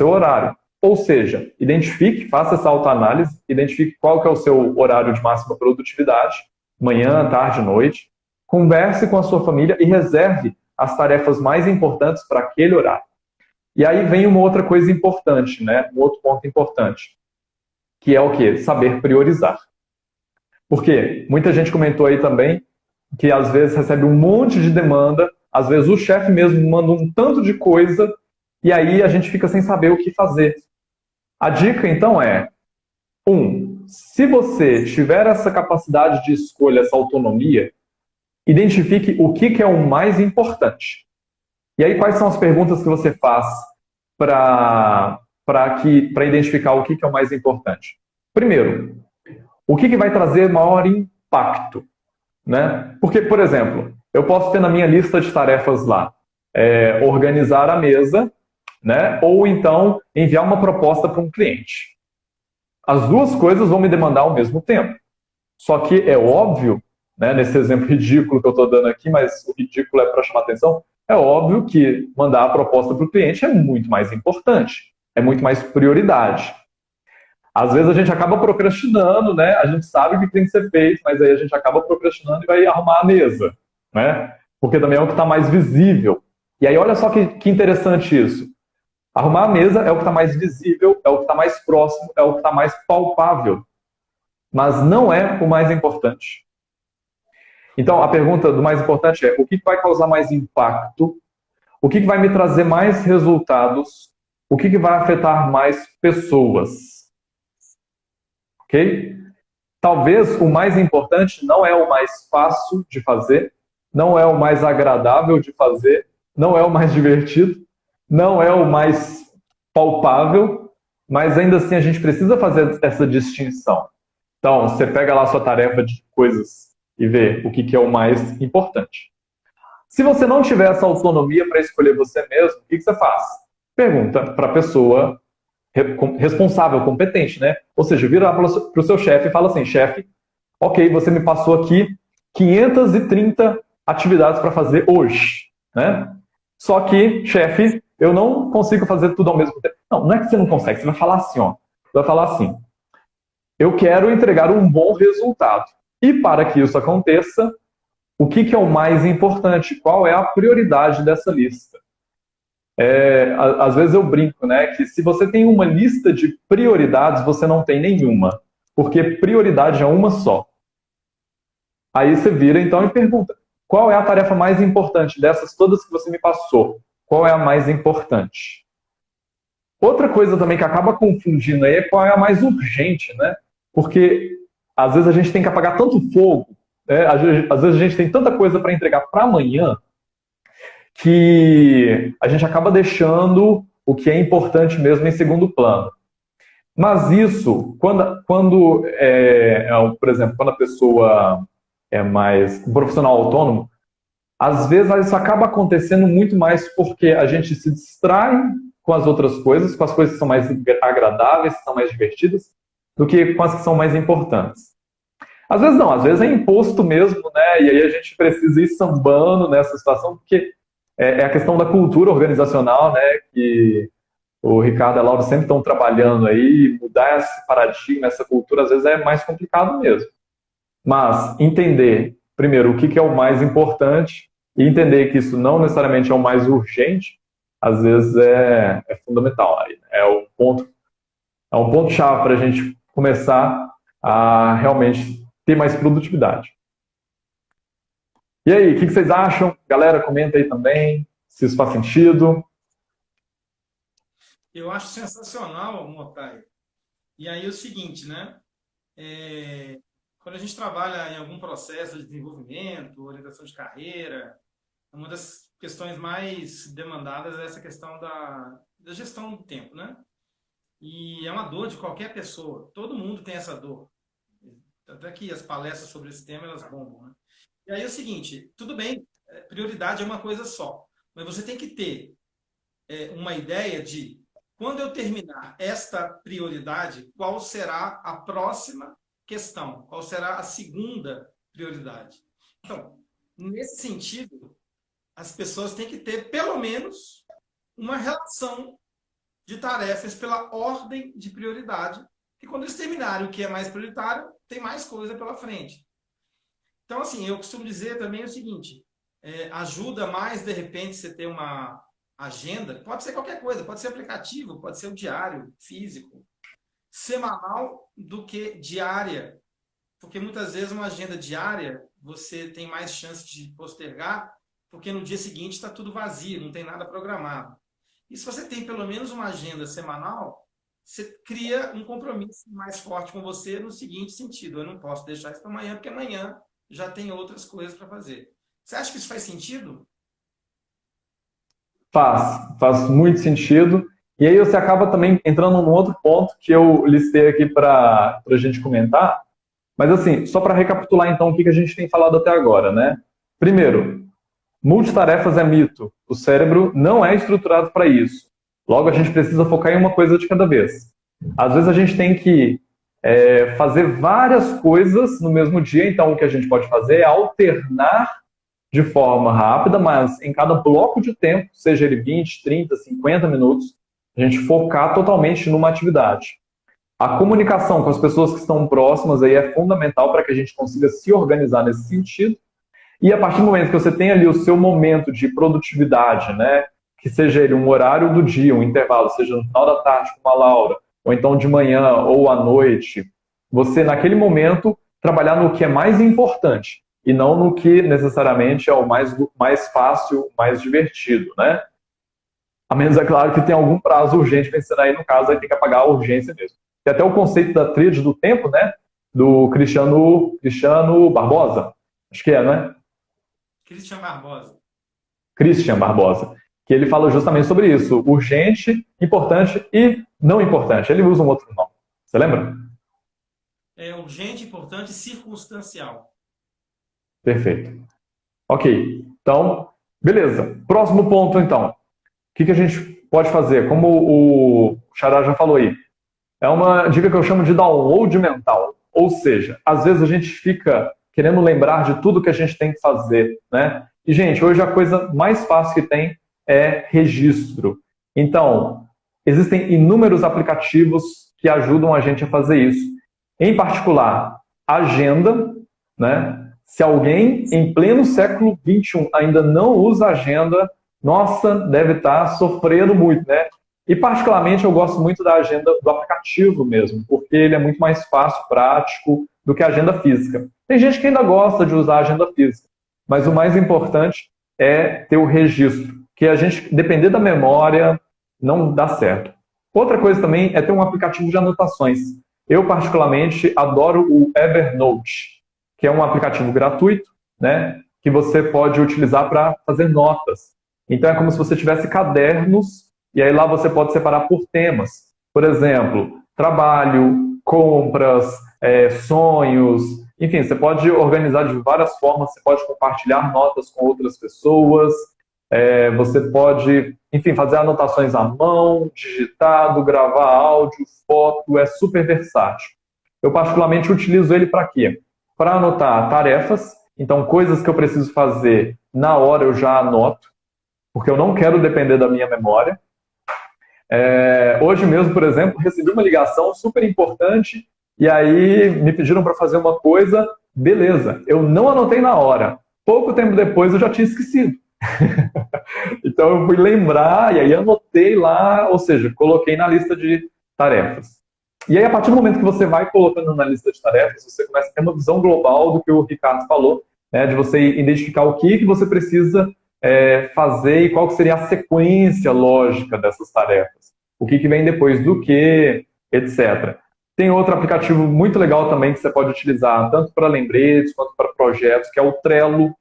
horário. Ou seja, identifique, faça essa autoanálise, identifique qual que é o seu horário de máxima produtividade, manhã, tarde, noite. Converse com a sua família e reserve as tarefas mais importantes para aquele horário. E aí vem uma outra coisa importante, né? Um outro ponto importante, que é o quê? Saber priorizar. Porque muita gente comentou aí também que às vezes recebe um monte de demanda, às vezes o chefe mesmo manda um tanto de coisa, e aí a gente fica sem saber o que fazer. A dica, então, é: se você tiver essa capacidade de escolha, essa autonomia, identifique o que é o mais importante. E aí, quais são as perguntas que você faz para identificar o que é o mais importante? Primeiro, o que vai trazer maior impacto? Né? Porque, por exemplo, eu posso ter na minha lista de tarefas lá, organizar a mesa, né? Ou então enviar uma proposta para um cliente. As duas coisas vão me demandar ao mesmo tempo. Só que é óbvio, né, nesse exemplo ridículo que eu estou dando aqui, mas o ridículo é para chamar atenção, é óbvio que mandar a proposta para o cliente é muito mais importante, é muito mais prioridade. Às vezes a gente acaba procrastinando, né? A gente sabe o que tem que ser feito, mas aí a gente acaba procrastinando e vai arrumar a mesa, né? Porque também é o que está mais visível. E aí olha só que interessante isso. Arrumar a mesa é o que está mais visível, é o que está mais próximo, é o que está mais palpável. Mas não é o mais importante. Então, a pergunta do mais importante é: o que vai causar mais impacto? O que vai me trazer mais resultados? O que vai afetar mais pessoas? Ok? Talvez o mais importante não é o mais fácil de fazer, não é o mais agradável de fazer, não é o mais divertido, não é o mais palpável, mas ainda assim a gente precisa fazer essa distinção. Então, você pega lá a sua tarefa de coisas e vê o que é o mais importante. Se você não tiver essa autonomia para escolher você mesmo, o que você faz? Pergunta para a pessoa responsável, competente, né? Ou seja, vira lá para o seu chefe e fala assim: chefe, ok, você me passou aqui 530 atividades para fazer hoje, né? Só que, chefe, eu não consigo fazer tudo ao mesmo tempo. Não, não é que você não consegue, você vai falar assim, ó. Você vai falar assim: eu quero entregar um bom resultado. E para que isso aconteça, o que é o mais importante? Qual é a prioridade dessa lista? Às vezes eu brinco, né, que se você tem uma lista de prioridades, você não tem nenhuma, porque prioridade é uma só. Aí você vira então e pergunta: qual é a tarefa mais importante dessas todas que você me passou? Qual é a mais importante? Outra coisa também que acaba confundindo aí é qual é a mais urgente, né? Porque às vezes a gente tem que apagar tanto fogo, né? Às vezes a gente tem tanta coisa para entregar para amanhã, que a gente acaba deixando o que é importante mesmo em segundo plano. Mas isso, por exemplo, quando a pessoa é mais um profissional autônomo, às vezes isso acaba acontecendo muito mais porque a gente se distrai com as outras coisas, com as coisas que são mais agradáveis, que são mais divertidas, do que com as que são mais importantes. Às vezes não, às vezes é imposto mesmo, né? E aí a gente precisa ir sambando nessa situação, porque é a questão da cultura organizacional, né? Que o Ricardo e a Laura sempre estão trabalhando aí, mudar esse paradigma, essa cultura, às vezes é mais complicado mesmo. Mas entender, primeiro, o que é o mais importante e entender que isso não necessariamente é o mais urgente, às vezes é fundamental. É um ponto-chave para a gente começar a realmente ter mais produtividade. E aí, o que vocês acham? Galera, comenta aí também se isso faz sentido. Eu acho sensacional, Motai. E aí é o seguinte, né? Quando a gente trabalha em algum processo de desenvolvimento, orientação de carreira, uma das questões mais demandadas é essa questão da gestão do tempo, né? E é uma dor de qualquer pessoa. Todo mundo tem essa dor. Até que as palestras sobre esse tema, elas bombam, né? E aí é o seguinte, tudo bem, prioridade é uma coisa só. Mas você tem que ter uma ideia de, quando eu terminar esta prioridade, qual será a próxima questão? Qual será a segunda prioridade? Então, nesse sentido, as pessoas têm que ter, pelo menos, uma relação de tarefas pela ordem de prioridade, e quando eles terminarem o que é mais prioritário, tem mais coisa pela frente. Então, assim, eu costumo dizer também o seguinte, ajuda mais, de repente, você ter uma agenda, pode ser qualquer coisa, pode ser aplicativo, pode ser o diário, físico, semanal do que diária, porque muitas vezes uma agenda diária, você tem mais chance de postergar, porque no dia seguinte está tudo vazio, não tem nada programado. E se você tem pelo menos uma agenda semanal, você cria um compromisso mais forte com você no seguinte sentido, eu não posso deixar isso para amanhã, porque amanhã já tem outras coisas para fazer. Você acha que isso faz sentido? Faz muito sentido. E aí você acaba também entrando num outro ponto que eu listei aqui para a gente comentar. Mas assim, só para recapitular então o que a gente tem falado até agora, né? Primeiro, multitarefas é mito. O cérebro não é estruturado para isso. Logo, a gente precisa focar em uma coisa de cada vez. Às vezes a gente tem que fazer várias coisas no mesmo dia, então o que a gente pode fazer é alternar de forma rápida, mas em cada bloco de tempo, seja ele 20, 30, 50 minutos, a gente focar totalmente numa atividade. A comunicação com as pessoas que estão próximas aí é fundamental para que a gente consiga se organizar nesse sentido. E a partir do momento que você tem ali o seu momento de produtividade, né, que seja ele um horário do dia, um intervalo, seja no final da tarde com a Laura, ou então de manhã ou à noite, você naquele momento trabalhar no que é mais importante e não no que necessariamente é o mais fácil, mais divertido, né? A menos, é claro, que tem algum prazo urgente vencendo aí, no caso, aí tem que apagar a urgência mesmo. Tem até o conceito da tríade do tempo, né? Do Cristiano Barbosa. Acho que é, né? Christian Barbosa. Que ele fala justamente sobre isso. Urgente, importante e não importante. Ele usa um outro nome. Você lembra? É urgente, importante e circunstancial. Perfeito. Ok. Então, beleza. Próximo ponto, então. O que a gente pode fazer? Como o Xará já falou aí, é uma dica que eu chamo de download mental. Ou seja, às vezes a gente fica querendo lembrar de tudo que a gente tem que fazer, né? E, gente, hoje a coisa mais fácil que tem é registro. Então, existem inúmeros aplicativos que ajudam a gente a fazer isso. Em particular, agenda, né? Se alguém em pleno século XXI ainda não usa agenda, nossa, deve estar sofrendo muito, né? E particularmente eu gosto muito da agenda do aplicativo mesmo, porque ele é muito mais fácil, prático do que a agenda física. Tem gente que ainda gosta de usar a agenda física, mas o mais importante é ter o registro, que a gente, depender da memória, não dá certo. Outra coisa também é ter um aplicativo de anotações. Eu particularmente adoro o Evernote, que é um aplicativo gratuito, né, que você pode utilizar para fazer notas. Então é como se você tivesse cadernos, e aí lá você pode separar por temas. Por exemplo, trabalho, compras, sonhos, enfim, você pode organizar de várias formas, você pode compartilhar notas com outras pessoas, você pode, enfim, fazer anotações à mão, digitado, gravar áudio, foto, é super versátil. Eu particularmente utilizo ele para quê? Para anotar tarefas, então coisas que eu preciso fazer na hora eu já anoto, porque eu não quero depender da minha memória. Hoje mesmo, por exemplo, recebi uma ligação super importante e aí me pediram para fazer uma coisa, beleza, eu não anotei na hora. Pouco tempo depois eu já tinha esquecido. Então eu fui lembrar e aí anotei lá, ou seja, coloquei na lista de tarefas. E aí a partir do momento que você vai colocando na lista de tarefas, você começa a ter uma visão global do que o Ricardo falou, né, de você identificar o que você precisa fazer e qual que seria a sequência lógica dessas tarefas. O que vem depois do que, etc. Tem outro aplicativo muito legal também que você pode utilizar, tanto para lembretes quanto para projetos, que é o Trello.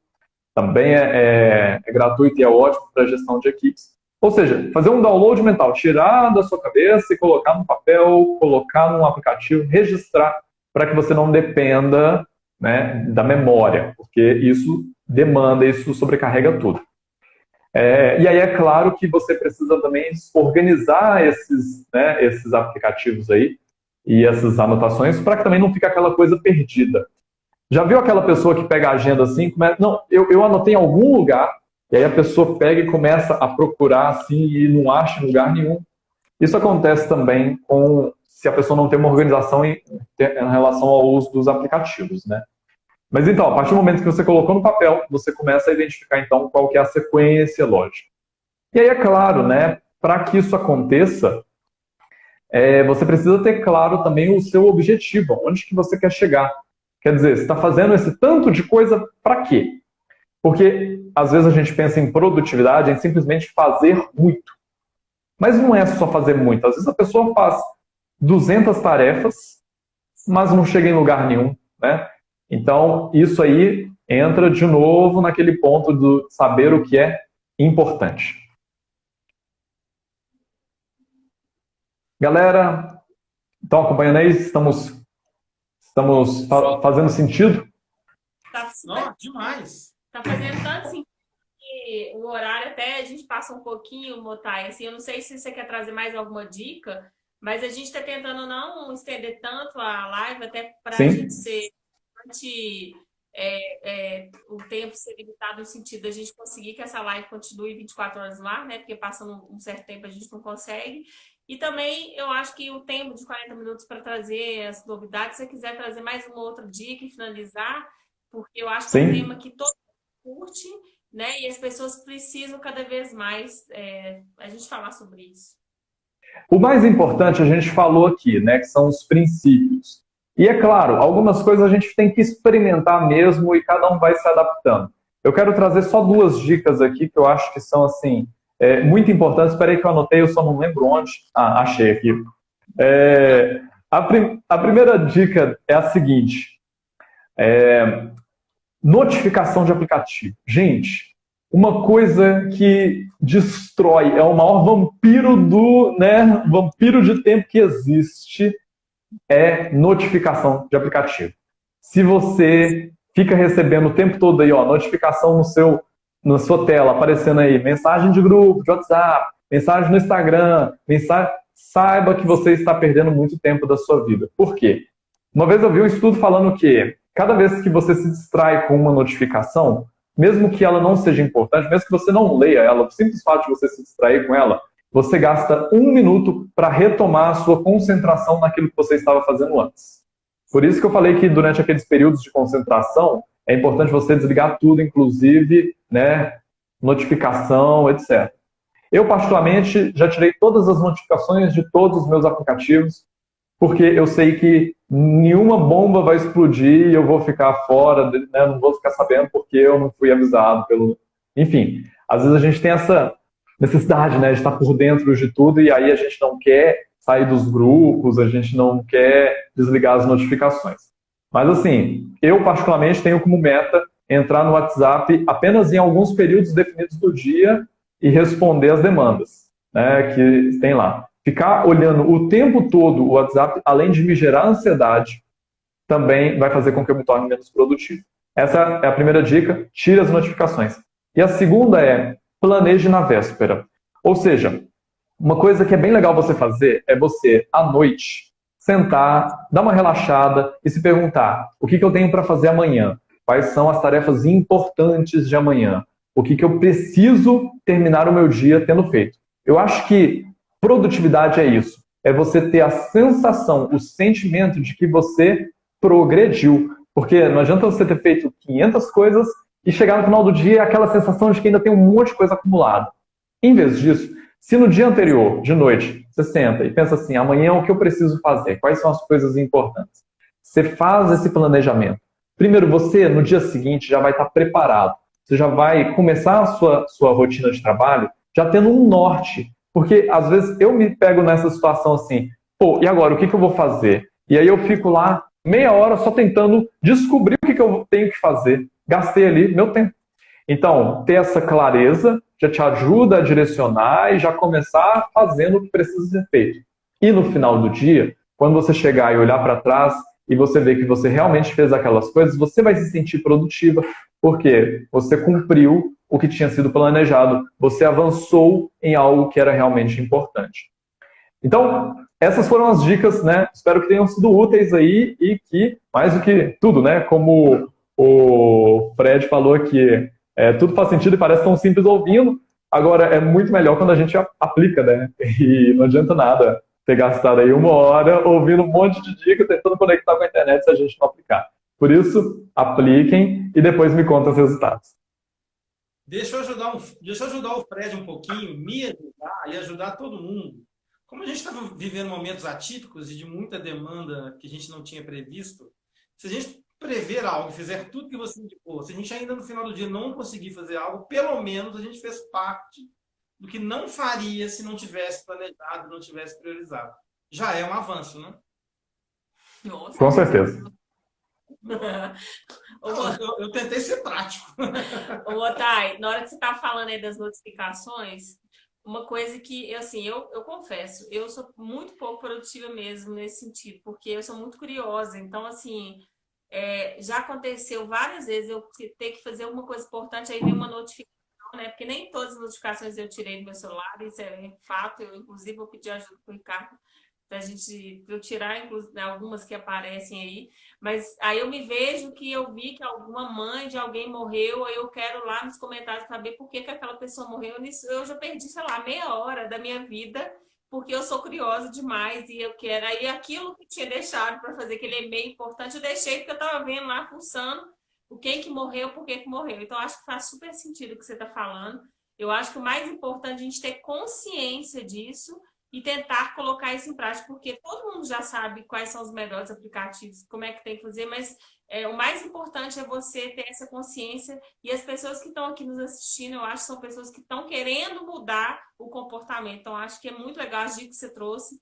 Também é gratuito e é ótimo para gestão de equipes. Ou seja, fazer um download mental, tirar da sua cabeça e colocar no papel, colocar num aplicativo, registrar, para que você não dependa, né, da memória, porque isso demanda, isso sobrecarrega tudo. E aí é claro que você precisa também organizar esses aplicativos aí e essas anotações para que também não fique aquela coisa perdida. Já viu aquela pessoa que pega a agenda assim, não, eu anotei em algum lugar, e aí a pessoa pega e começa a procurar assim e não acha em lugar nenhum. Isso acontece também se a pessoa não tem uma organização em relação ao uso dos aplicativos, né? Mas então, a partir do momento que você colocou no papel, você começa a identificar então qual que é a sequência lógica. E aí é claro, né, para que isso aconteça, você precisa ter claro também o seu objetivo, onde que você quer chegar. Quer dizer, você está fazendo esse tanto de coisa para quê? Porque às vezes a gente pensa em produtividade, em simplesmente fazer muito. Mas não é só fazer muito. Às vezes a pessoa faz 200 tarefas, mas não chega em lugar nenhum, né? Então, isso aí entra de novo naquele ponto do saber o que é importante. Galera, estão acompanhando aí? Estamos fazendo sentido? Não, demais. Tá fazendo tanto sentido que o horário até a gente passa um pouquinho, Motai, assim, eu não sei se você quer trazer mais alguma dica, mas a gente está tentando não estender tanto a live, até para a gente ser o tempo ser limitado no sentido da gente conseguir que essa live continue 24 horas no ar, né? Porque passando um certo tempo a gente não consegue. E também eu acho que o tempo de 40 minutos para trazer as novidades, se você quiser trazer mais uma outra dica e finalizar, porque eu acho que é um tema que todo mundo curte, né? E as pessoas precisam cada vez mais a gente falar sobre isso. O mais importante a gente falou aqui, né? Que são os princípios. E é claro, algumas coisas a gente tem que experimentar mesmo e cada um vai se adaptando. Eu quero trazer só 2 dicas aqui que eu acho que são assim muito importantes. Espera aí que eu anotei, eu só não lembro onde. Achei aqui. A primeira dica é a seguinte. Notificação de aplicativo. Gente, uma coisa que destrói, é o maior vampiro de tempo que existe, é notificação de aplicativo. Se você fica recebendo o tempo todo aí, notificação na sua tela, aparecendo aí, mensagem de grupo, de WhatsApp, mensagem no Instagram, saiba que você está perdendo muito tempo da sua vida. Por quê? Uma vez eu vi um estudo falando que cada vez que você se distrai com uma notificação, mesmo que ela não seja importante, mesmo que você não leia ela, o simples fato de você se distrair com ela, você gasta 1 minuto para retomar a sua concentração naquilo que você estava fazendo antes. Por isso que eu falei que durante aqueles períodos de concentração, é importante você desligar tudo, inclusive, né, notificação, etc. Eu, particularmente, já tirei todas as notificações de todos os meus aplicativos, porque eu sei que nenhuma bomba vai explodir e eu vou ficar fora, né, não vou ficar sabendo porque eu não fui avisado pelo... Enfim, às vezes a gente tem essa necessidade, né, de estar por dentro de tudo e aí a gente não quer sair dos grupos, a gente não quer desligar as notificações. Mas assim, eu particularmente tenho como meta entrar no WhatsApp apenas em alguns períodos definidos do dia e responder as demandas, né, que tem lá. Ficar olhando o tempo todo o WhatsApp, além de me gerar ansiedade, também vai fazer com que eu me torne menos produtivo. Essa é a primeira dica, tire as notificações. E a segunda é, planeje na véspera. Ou seja, uma coisa que é bem legal você fazer é você, à noite, sentar, dar uma relaxada e se perguntar, o que eu tenho para fazer amanhã? Quais são as tarefas importantes de amanhã? O que eu preciso terminar o meu dia tendo feito? Eu acho que produtividade é isso. É você ter a sensação, o sentimento de que você progrediu. Porque não adianta você ter feito 500 coisas e chegar no final do dia aquela sensação de que ainda tem um monte de coisa acumulada. Em vez disso, se no dia anterior, de noite, você senta e pensa assim, amanhã o que eu preciso fazer? Quais são as coisas importantes? Você faz esse planejamento. Primeiro, você, no dia seguinte, já vai estar preparado. Você já vai começar a sua rotina de trabalho já tendo um norte. Porque, às vezes, eu me pego nessa situação assim, e agora, o que eu vou fazer? E aí eu fico lá meia hora só tentando descobrir o que eu tenho que fazer. Gastei ali meu tempo. Então, ter essa clareza já te ajuda a direcionar e já começar fazendo o que precisa ser feito. E no final do dia, quando você chegar e olhar para trás e você ver que você realmente fez aquelas coisas, você vai se sentir produtiva, porque você cumpriu o que tinha sido planejado, você avançou em algo que era realmente importante. Então, essas foram as dicas, né? Espero que tenham sido úteis aí e que, mais do que tudo, né? Como o Fred falou aqui, tudo faz sentido e parece tão simples ouvindo, agora é muito melhor quando a gente aplica, né? E não adianta nada ter gastado aí 1 hora ouvindo um monte de dicas, tentando conectar com a internet se a gente não aplicar. Por isso, apliquem e depois me contem os resultados. Deixa eu ajudar o Fred um pouquinho, me ajudar e ajudar todo mundo. Como a gente está vivendo momentos atípicos e de muita demanda que a gente não tinha previsto, se a gente prever algo, fizer tudo que você indicou, se a gente ainda no final do dia não conseguir fazer algo, pelo menos a gente fez parte do que não faria se não tivesse planejado, não tivesse priorizado. Já é um avanço, né? Nossa, Com certeza. Eu tentei ser prático. Ô, Otay, na hora que você estava falando aí das notificações, uma coisa que, assim, eu confesso, eu sou muito pouco produtiva mesmo nesse sentido, porque eu sou muito curiosa. Então, assim, já aconteceu várias vezes eu ter que fazer alguma coisa importante, aí vem uma notificação, né? Porque nem todas as notificações eu tirei do meu celular, isso é fato. Eu, inclusive, vou pedir ajuda para o Ricardo pra eu tirar, inclusive, algumas que aparecem aí. Mas aí eu me vejo que eu vi que alguma mãe de alguém morreu, aí eu quero lá nos comentários saber por que aquela pessoa morreu. Nisso eu já perdi, sei lá, meia hora da minha vida, porque eu sou curiosa demais e eu quero. Aí aquilo que tinha deixado para fazer aquele e-mail importante, eu deixei porque eu estava vendo lá, pulsando o quem que morreu, por que que morreu. Então, acho que faz super sentido o que você está falando. Eu acho que o mais importante é a gente ter consciência disso e tentar colocar isso em prática, porque todo mundo já sabe quais são os melhores aplicativos, como é que tem que fazer, mas o mais importante é você ter essa consciência, e as pessoas que estão aqui nos assistindo, eu acho que são pessoas que estão querendo mudar o comportamento. Então, acho que é muito legal as dicas que você trouxe,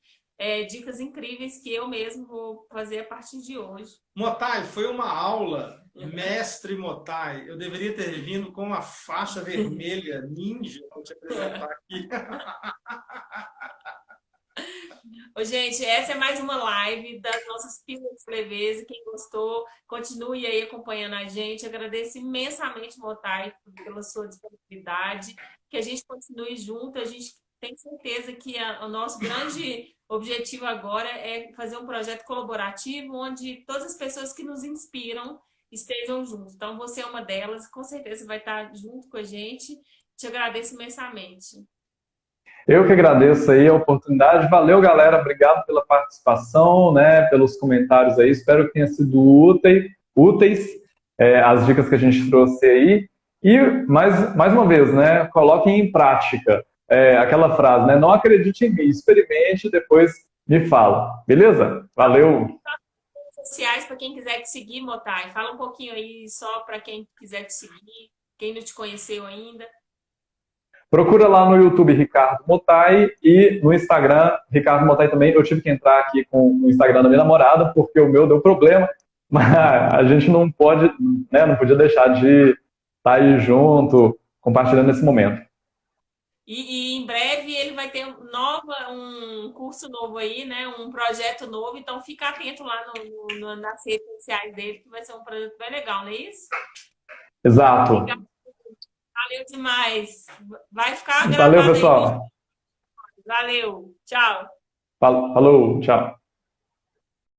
dicas incríveis que eu mesmo vou fazer a partir de hoje. Motai, foi uma aula, mestre Motai. Eu deveria ter vindo com uma faixa vermelha ninja para te apresentar aqui. Ô, gente, essa é mais uma live das nossas pílulas de leveza. Quem gostou, continue aí acompanhando a gente. Agradeço imensamente, Motai, pela sua disponibilidade. Que a gente continue junto. A gente tem certeza que o nosso grande objetivo agora é fazer um projeto colaborativo onde todas as pessoas que nos inspiram estejam juntos. Então, você é uma delas. Com certeza vai estar junto com a gente. Te agradeço imensamente. Eu que agradeço aí a oportunidade. Valeu, galera. Obrigado pela participação, né, pelos comentários aí. Espero que tenha sido úteis as dicas que a gente trouxe aí. E, mais uma vez, né, coloquem em prática aquela frase, né, não acredite em mim, experimente e depois me fala. Beleza? Valeu! Sociais para quem quiser te seguir, Motai. Fala um pouquinho aí só para quem quiser te seguir, quem não te conheceu ainda. Procura lá no YouTube Ricardo Motai e no Instagram Ricardo Motai também. Eu tive que entrar aqui com o Instagram da minha namorada porque o meu deu problema, mas a gente não pode, né, não podia deixar de estar aí junto, compartilhando esse momento. E em breve ele vai ter um curso novo aí, né? Um projeto novo, então fica atento lá nas redes sociais dele, que vai ser um projeto bem legal, não é isso? Exato. Valeu demais. Vai ficar gravado. Valeu, pessoal. Valeu. Tchau. Falou, tchau.